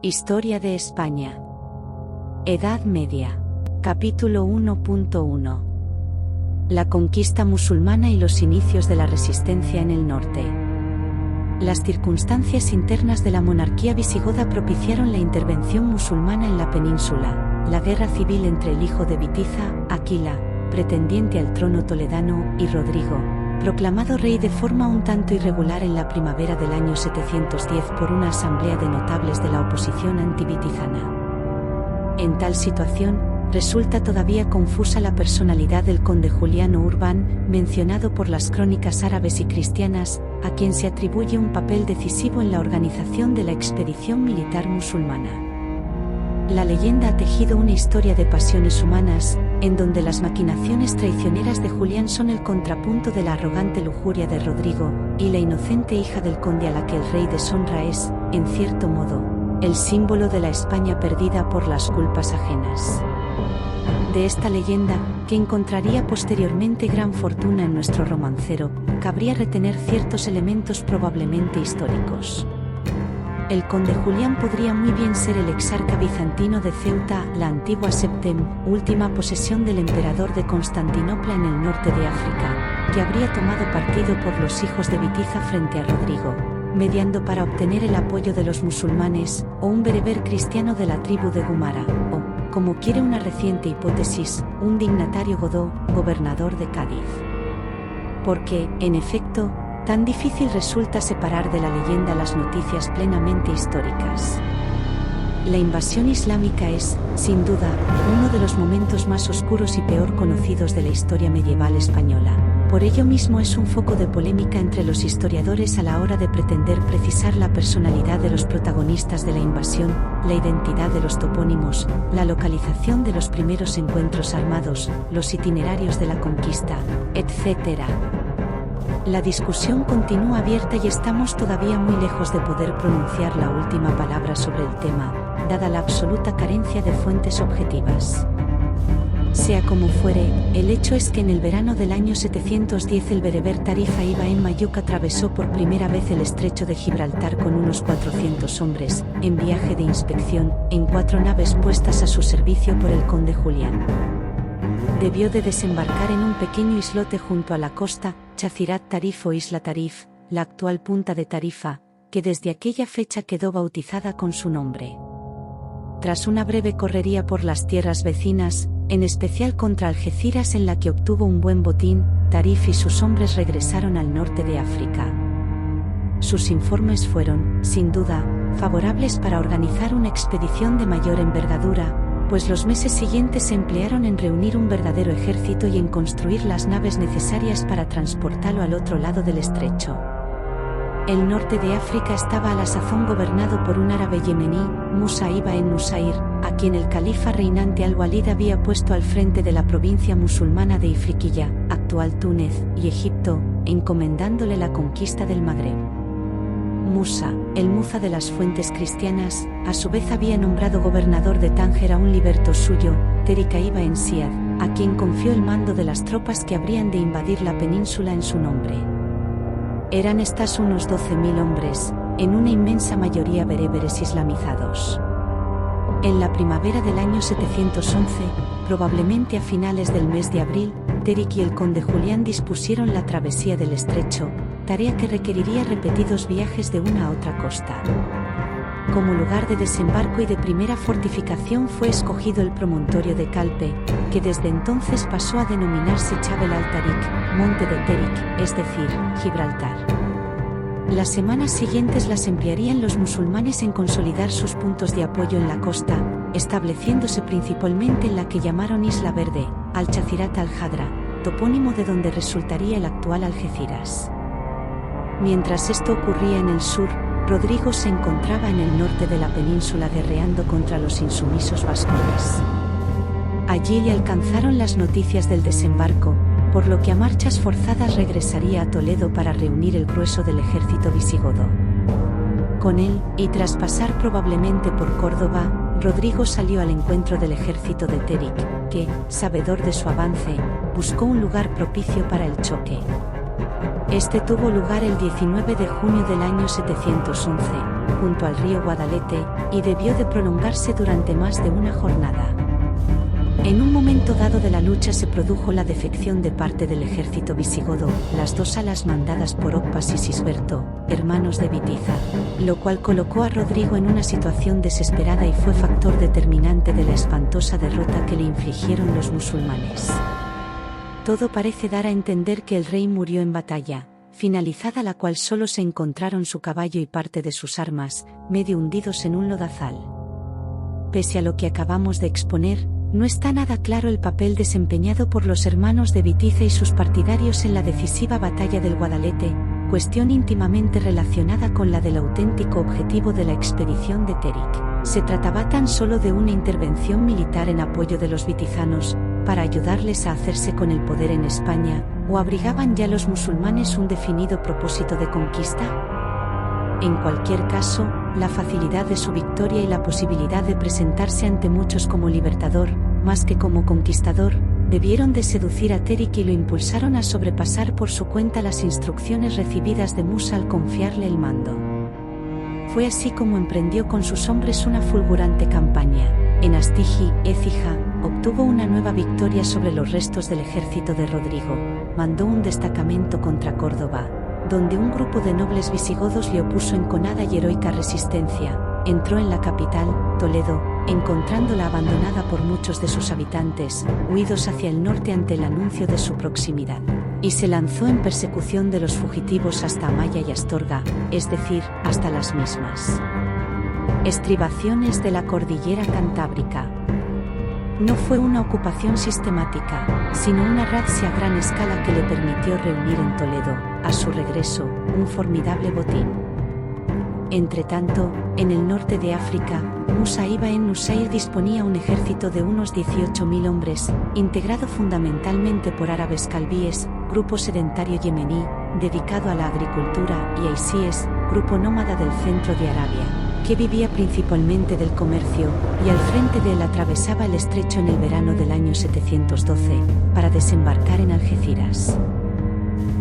Historia de España. Edad Media. Capítulo 1.1. La conquista musulmana y los inicios de la resistencia en el norte. Las circunstancias internas de la monarquía visigoda propiciaron la intervención musulmana en la península, la guerra civil entre el hijo de Bitiza, Aquila, pretendiente al trono toledano, y Rodrigo, proclamado rey de forma un tanto irregular en la primavera del año 710 por una asamblea de notables de la oposición antibitizana. En tal situación, resulta todavía confusa la personalidad del conde Juliano Urbán, mencionado por las crónicas árabes y cristianas, a quien se atribuye un papel decisivo en la organización de la expedición militar musulmana. La leyenda ha tejido una historia de pasiones humanas, en donde las maquinaciones traicioneras de Julián son el contrapunto de la arrogante lujuria de Rodrigo, y la inocente hija del conde a la que el rey deshonra es, en cierto modo, el símbolo de la España perdida por las culpas ajenas. De esta leyenda, que encontraría posteriormente gran fortuna en nuestro romancero, cabría retener ciertos elementos probablemente históricos. El conde Julián podría muy bien ser el exarca bizantino de Ceuta, la antigua Septem, última posesión del emperador de Constantinopla en el norte de África, que habría tomado partido por los hijos de Bitiza frente a Rodrigo, mediando para obtener el apoyo de los musulmanes, o un bereber cristiano de la tribu de Gumara, o, como quiere una reciente hipótesis, un dignatario godó, gobernador de Cádiz. Porque, en efecto, tan difícil resulta separar de la leyenda las noticias plenamente históricas. La invasión islámica es, sin duda, uno de los momentos más oscuros y peor conocidos de la historia medieval española. Por ello mismo es un foco de polémica entre los historiadores a la hora de pretender precisar la personalidad de los protagonistas de la invasión, la identidad de los topónimos, la localización de los primeros encuentros armados, los itinerarios de la conquista, etc. La discusión continúa abierta y estamos todavía muy lejos de poder pronunciar la última palabra sobre el tema, dada la absoluta carencia de fuentes objetivas. Sea como fuere, el hecho es que en el verano del año 710 el bereber Tarifa Ibrahim Mayuk atravesó por primera vez el estrecho de Gibraltar con unos 400 hombres, en viaje de inspección, en 4 naves puestas a su servicio por el conde Julián. Debió de desembarcar en un pequeño islote junto a la costa, Chazirat Tarif o Isla Tarif, la actual punta de Tarifa, que desde aquella fecha quedó bautizada con su nombre. Tras una breve correría por las tierras vecinas, en especial contra Algeciras en la que obtuvo un buen botín, Tarif y sus hombres regresaron al norte de África. Sus informes fueron, sin duda, favorables para organizar una expedición de mayor envergadura, pues los meses siguientes se emplearon en reunir un verdadero ejército y en construir las naves necesarias para transportarlo al otro lado del estrecho. El norte de África estaba a la sazón gobernado por un árabe yemení, Musa ibn Nusair, a quien el califa reinante al-Walid había puesto al frente de la provincia musulmana de Ifriqiya, actual Túnez, y Egipto, encomendándole la conquista del Magreb. Musa, el muza de las fuentes cristianas, a su vez había nombrado gobernador de Tánger a un liberto suyo, Terika ibn Ziyad, a quien confió el mando de las tropas que habrían de invadir la península en su nombre. Eran estas unos 12.000 hombres, en una inmensa mayoría bereberes islamizados. En la primavera del año 711, probablemente a finales del mes de abril, Terik y el conde Julián dispusieron la travesía del estrecho, tarea que requeriría repetidos viajes de una a otra costa. Como lugar de desembarco y de primera fortificación fue escogido el promontorio de Calpe, que desde entonces pasó a denominarse Chabel al-Tarik, monte de Terik, es decir, Gibraltar. Las semanas siguientes las emplearían los musulmanes en consolidar sus puntos de apoyo en la costa, estableciéndose principalmente en la que llamaron Isla Verde, Al-Chazirat al-Hadra, topónimo de donde resultaría el actual Algeciras. Mientras esto ocurría en el sur, Rodrigo se encontraba en el norte de la península guerreando contra los insumisos vascones. Allí le alcanzaron las noticias del desembarco, por lo que a marchas forzadas regresaría a Toledo para reunir el grueso del ejército visigodo. Con él, y tras pasar probablemente por Córdoba, Rodrigo salió al encuentro del ejército de Terik, que, sabedor de su avance, buscó un lugar propicio para el choque. Este tuvo lugar el 19 de junio del año 711, junto al río Guadalete, y debió de prolongarse durante más de una jornada. En un momento dado de la lucha se produjo la defección de parte del ejército visigodo, las dos alas mandadas por Oppas y Sisberto, hermanos de Witiza, lo cual colocó a Rodrigo en una situación desesperada y fue factor determinante de la espantosa derrota que le infligieron los musulmanes. Todo parece dar a entender que el rey murió en batalla, finalizada la cual solo se encontraron su caballo y parte de sus armas, medio hundidos en un lodazal. Pese a lo que acabamos de exponer, no está nada claro el papel desempeñado por los hermanos de Witiza y sus partidarios en la decisiva batalla del Guadalete, cuestión íntimamente relacionada con la del auténtico objetivo de la expedición de Terik. Se trataba tan solo de una intervención militar en apoyo de los witizanos, para ayudarles a hacerse con el poder en España, ¿o abrigaban ya los musulmanes un definido propósito de conquista? En cualquier caso, la facilidad de su victoria y la posibilidad de presentarse ante muchos como libertador, más que como conquistador, debieron de seducir a Terik y lo impulsaron a sobrepasar por su cuenta las instrucciones recibidas de Musa al confiarle el mando. Fue así como emprendió con sus hombres una fulgurante campaña. En Astigi, Écija, obtuvo una nueva victoria sobre los restos del ejército de Rodrigo, mandó un destacamento contra Córdoba, donde un grupo de nobles visigodos le opuso enconada y heroica resistencia, entró en la capital, Toledo, encontrándola abandonada por muchos de sus habitantes, huidos hacia el norte ante el anuncio de su proximidad, y se lanzó en persecución de los fugitivos hasta Amaya y Astorga, es decir, hasta las mismas estribaciones de la cordillera cantábrica. No fue una ocupación sistemática, sino una razzia a gran escala que le permitió reunir en Toledo, a su regreso, un formidable botín. Entretanto, en el norte de África, Musa ibn Nusayr disponía un ejército de unos 18.000 hombres, integrado fundamentalmente por árabes calvíes, grupo sedentario yemení, dedicado a la agricultura, y aisíes, grupo nómada del centro de Arabia, que vivía principalmente del comercio, y al frente de él atravesaba el estrecho en el verano del año 712, para desembarcar en Algeciras.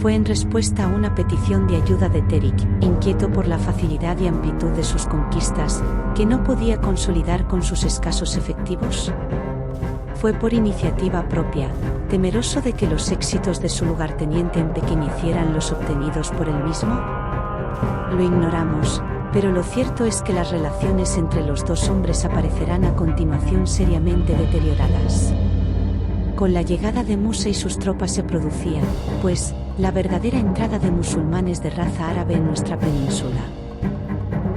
Fue en respuesta a una petición de ayuda de Terik, inquieto por la facilidad y amplitud de sus conquistas, que no podía consolidar con sus escasos efectivos. Fue por iniciativa propia, temeroso de que los éxitos de su lugarteniente empequeñecieran los obtenidos por él mismo. Lo ignoramos, pero lo cierto es que las relaciones entre los dos hombres aparecerán a continuación seriamente deterioradas. Con la llegada de Musa y sus tropas se producía, pues, la verdadera entrada de musulmanes de raza árabe en nuestra península.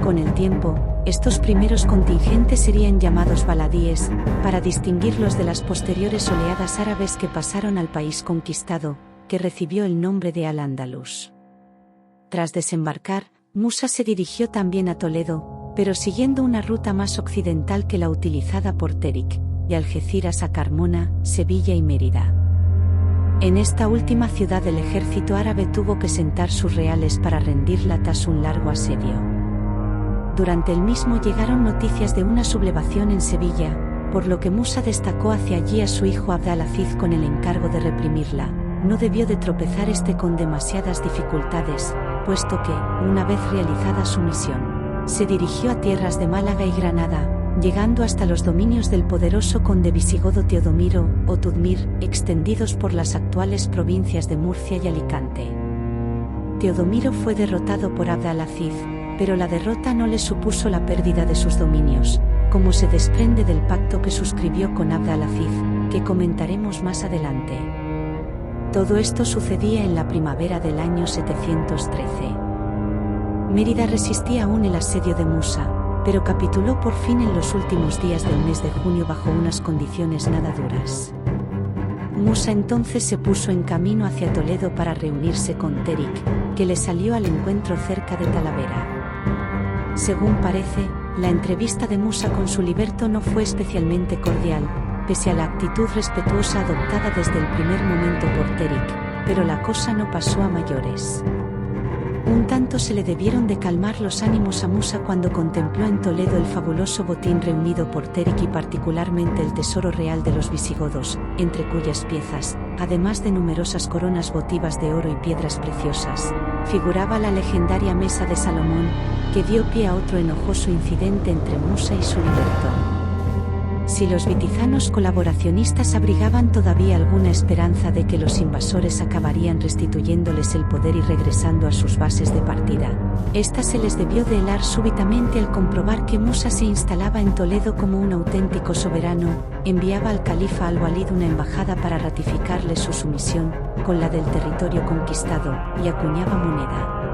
Con el tiempo, estos primeros contingentes serían llamados baladíes, para distinguirlos de las posteriores oleadas árabes que pasaron al país conquistado, que recibió el nombre de Al-Ándalus. Tras desembarcar, Musa se dirigió también a Toledo, pero siguiendo una ruta más occidental que la utilizada por Terik, de Algeciras a Carmona, Sevilla y Mérida. En esta última ciudad el ejército árabe tuvo que sentar sus reales para rendirla tras un largo asedio. Durante el mismo llegaron noticias de una sublevación en Sevilla, por lo que Musa destacó hacia allí a su hijo Abd-al-Aziz con el encargo de reprimirla. No debió de tropezar este con demasiadas dificultades, puesto que, una vez realizada su misión, se dirigió a tierras de Málaga y Granada, llegando hasta los dominios del poderoso conde visigodo Teodomiro, o Tudmir, extendidos por las actuales provincias de Murcia y Alicante. Teodomiro fue derrotado por Abd-al-Aziz, pero la derrota no le supuso la pérdida de sus dominios, como se desprende del pacto que suscribió con Abd-al-Aziz, que comentaremos más adelante. Todo esto sucedía en la primavera del año 713. Mérida resistía aún el asedio de Musa, pero capituló por fin en los últimos días del mes de junio bajo unas condiciones nada duras. Musa entonces se puso en camino hacia Toledo para reunirse con Terik, que le salió al encuentro cerca de Talavera. Según parece, la entrevista de Musa con su liberto no fue especialmente cordial, pese a la actitud respetuosa adoptada desde el primer momento por Terik, pero la cosa no pasó a mayores. Un tanto se le debieron de calmar los ánimos a Musa cuando contempló en Toledo el fabuloso botín reunido por Terik y particularmente el tesoro real de los visigodos, entre cuyas piezas, además de numerosas coronas votivas de oro y piedras preciosas, figuraba la legendaria mesa de Salomón, que dio pie a otro enojoso incidente entre Musa y su liberto. Si los vitizanos colaboracionistas abrigaban todavía alguna esperanza de que los invasores acabarían restituyéndoles el poder y regresando a sus bases de partida, esta se les debió de helar súbitamente al comprobar que Musa se instalaba en Toledo como un auténtico soberano, enviaba al califa al-Walid una embajada para ratificarle su sumisión, con la del territorio conquistado, y acuñaba moneda.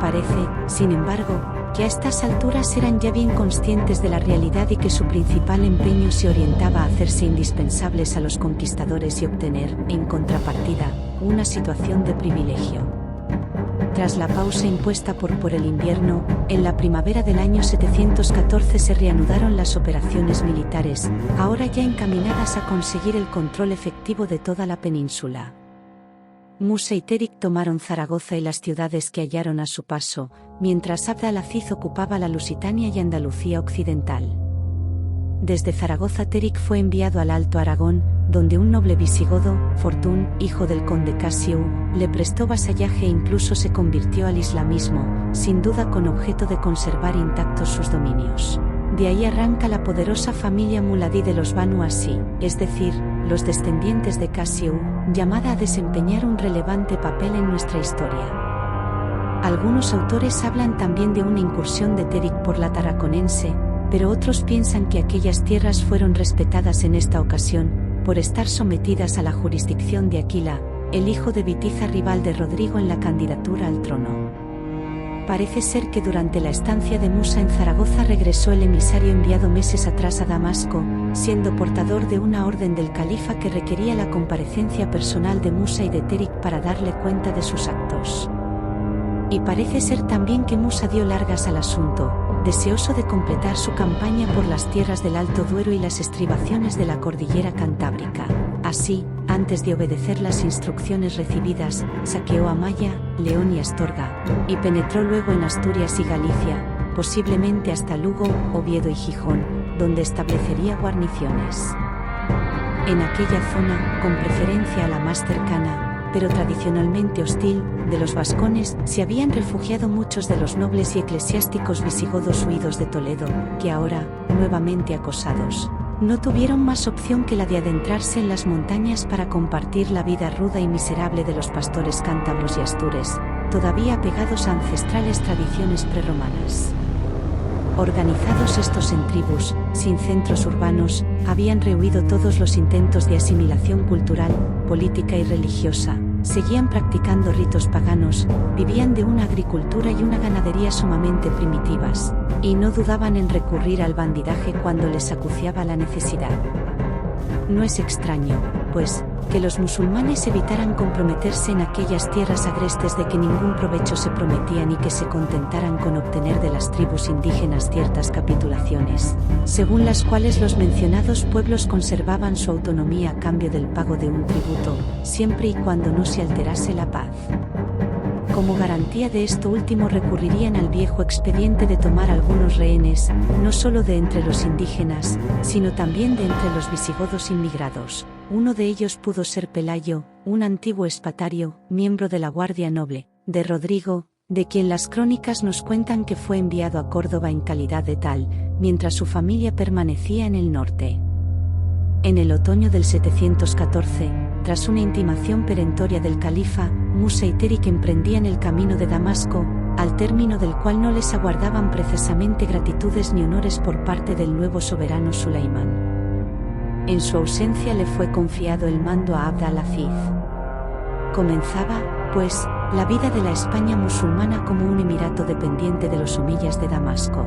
Parece, sin embargo, que a estas alturas eran ya bien conscientes de la realidad y que su principal empeño se orientaba a hacerse indispensables a los conquistadores y obtener, en contrapartida, una situación de privilegio. Tras la pausa impuesta por el invierno, en la primavera del año 714 se reanudaron las operaciones militares, ahora ya encaminadas a conseguir el control efectivo de toda la península. Musa y Terik tomaron Zaragoza y las ciudades que hallaron a su paso, mientras Abd al-Aziz ocupaba la Lusitania y Andalucía occidental. Desde Zaragoza Terik fue enviado al Alto Aragón, donde un noble visigodo, Fortún, hijo del conde Cassiu, le prestó vasallaje e incluso se convirtió al islamismo, sin duda con objeto de conservar intactos sus dominios. De ahí arranca la poderosa familia muladí de los Banu Así, es decir, los descendientes de Cassiu, llamada a desempeñar un relevante papel en nuestra historia. Algunos autores hablan también de una incursión de Terik por la Tarraconense, pero otros piensan que aquellas tierras fueron respetadas en esta ocasión, por estar sometidas a la jurisdicción de Aquila, el hijo de Bitiza, rival de Rodrigo en la candidatura al trono. Parece ser que durante la estancia de Musa en Zaragoza regresó el emisario enviado meses atrás a Damasco, siendo portador de una orden del califa que requería la comparecencia personal de Musa y de Terik para darle cuenta de sus actos. Y parece ser también que Musa dio largas al asunto, deseoso de completar su campaña por las tierras del Alto Duero y las estribaciones de la cordillera cantábrica. Así, antes de obedecer las instrucciones recibidas, saqueó Amaya, León y Astorga, y penetró luego en Asturias y Galicia, posiblemente hasta Lugo, Oviedo y Gijón, donde establecería guarniciones. En aquella zona, con preferencia a la más cercana, pero tradicionalmente hostil, de los vascones, se habían refugiado muchos de los nobles y eclesiásticos visigodos huidos de Toledo, que ahora, nuevamente acosados, no tuvieron más opción que la de adentrarse en las montañas para compartir la vida ruda y miserable de los pastores cántabros y astures, todavía apegados a ancestrales tradiciones prerromanas. Organizados estos en tribus, sin centros urbanos, habían rehuido todos los intentos de asimilación cultural, política y religiosa, seguían practicando ritos paganos, vivían de una agricultura y una ganadería sumamente primitivas, y no dudaban en recurrir al bandidaje cuando les acuciaba la necesidad. No es extraño, pues, que los musulmanes evitaran comprometerse en aquellas tierras agrestes de que ningún provecho se prometían y que se contentaran con obtener de las tribus indígenas ciertas capitulaciones, según las cuales los mencionados pueblos conservaban su autonomía a cambio del pago de un tributo, siempre y cuando no se alterase la paz. Como garantía de esto último recurrirían al viejo expediente de tomar algunos rehenes, no solo de entre los indígenas, sino también de entre los visigodos inmigrados. Uno de ellos pudo ser Pelayo, un antiguo espatario, miembro de la Guardia Noble, de Rodrigo, de quien las crónicas nos cuentan que fue enviado a Córdoba en calidad de tal, mientras su familia permanecía en el norte. En el otoño del 714, tras una intimación perentoria del califa, Musa y Terik emprendían el camino de Damasco, al término del cual no les aguardaban precisamente gratitudes ni honores por parte del nuevo soberano Sulaimán. En su ausencia le fue confiado el mando a Abd al-Aziz. Comenzaba, pues, la vida de la España musulmana como un emirato dependiente de los omeyas de Damasco.